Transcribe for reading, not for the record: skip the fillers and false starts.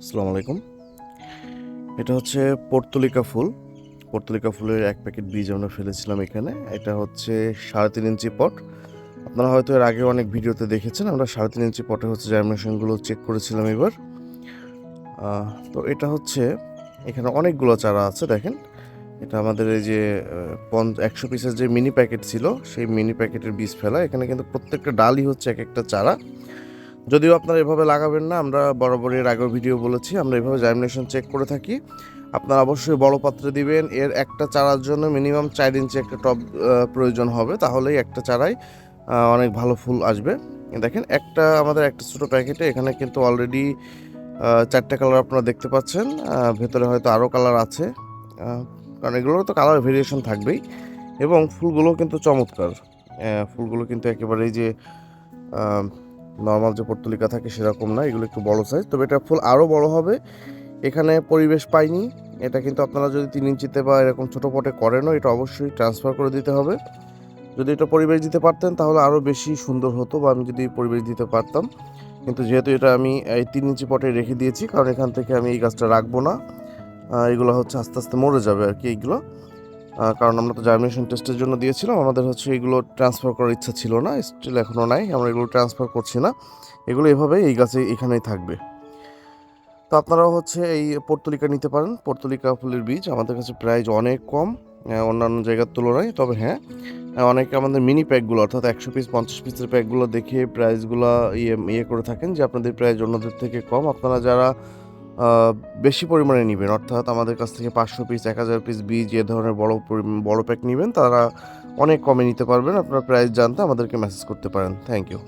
আসসালামু আলাইকুম। এটা হচ্ছে পর্তুলিকা ফুল। পর্তুলিকা ফুলের ১ প্যাকেট বীজ আমরা ফেলেছিলাম এখানে। এটা হচ্ছে ৩.৫ ইঞ্চি পট। আপনারা হয়তো এর আগে অনেক ভিডিওতে দেখেছেন। আমরা ৩.৫ ইঞ্চি পটে হচ্ছে জার্মিনেশনগুলো চেক করেছিলাম এবার। তো এটা হচ্ছে এখানে অনেকগুলো চারা আছে দেখেন। এটা আমাদের এই যে ১০০ পিসের যে মিনি প্যাকেট ছিল, সেই মিনি প্যাকেটের বীজ ফেলা। এখানে কিন্তু প্রত্যেকটা ডালই হচ্ছে একেকটা চারা। যদিও আপনারা এভাবে লাগাবেন না, আমরা বরাবরই এর আগের ভিডিও বলেছি, আমরা এভাবে জার্মিনেশন চেক করে থাকি। আপনারা অবশ্যই বড় পাত্রে দিবেন। এর একটা চারার জন্য মিনিমাম ৪ ইঞ্চি একটা টব প্রয়োজন হবে, তাহলেই একটা চারায় অনেক ভালো ফুল আসবে। দেখেন আমাদের একটা ছোটো প্যাকেটে এখানে কিন্তু অলরেডি ৪টে কালার আপনারা দেখতে পাচ্ছেন। ভেতরে হয়তো আরও কালার আছে, কারণ এগুলোর তো কালার ভেরিয়েশন থাকবেই। এবং ফুলগুলো কিন্তু চমৎকার। ফুলগুলো কিন্তু একেবারেই যে নর্মাল যে পর্তুলিকা থাকে সেরকম না, এগুলো একটু বড় সাইজ। তবে এটা ফুল আরও বড় হবে। এখানে পরিবেশ পাইনি। এটা কিন্তু আপনারা যদি ৩ ইঞ্চিতে বা এরকম ছোটো পটে করেনও, এটা অবশ্যই ট্রান্সফার করে দিতে হবে। যদি এটা পরিবেশ দিতে পারতেন তাহলে আরও বেশি সুন্দর হতো, বা আমি যদি পরিবেশ দিতে পারতাম। কিন্তু যেহেতু এটা আমি এই ৩ ইঞ্চি পটে রেখে দিয়েছি, কারণ এখান থেকে আমি এই গাছটা রাখবো না। এগুলো হচ্ছে আস্তে আস্তে মরে যাবে আর কি এইগুলো। কারণ আমরা তো জার্মিনেশন টেস্টের জন্য দিয়েছিলাম, আমাদের হচ্ছে এগুলো ট্রান্সফার করার ইচ্ছা ছিল না, স্টিল এখনও নাই, আমরা এগুলো ট্রান্সফার করছি না। এগুলো এভাবেই এই গাছে এখানেই থাকবে। তো আপনারাও হচ্ছে এই পর্তুলিকা নিতে পারেন। পর্তুলিকা ফুলের বীজ আমাদের কাছে প্রাইস অনেক কম অন্যান্য জায়গার তুলনায়। তবে হ্যাঁ, অনেকে আমাদের মিনি প্যাকগুলো অর্থাৎ ১০০ পিস ৫০ পিসের প্যাকগুলো দেখে প্রাইসগুলো ইয়ে করে থাকেন যে আপনাদের প্রাইস অন্যদের থেকে কম। আপনারা যারা বেশি পরিমাণে নেবেন, অর্থাৎ আমাদের কাছ থেকে ৫০০ পিস ১০০০ পিস বীজ এ ধরনের বড় প্যাক নেবেন, তারা অনেক কমে নিতে পারবেন। আপনার প্রাইস জানতে আমাদেরকে মেসেজ করতে পারেন। Thank you.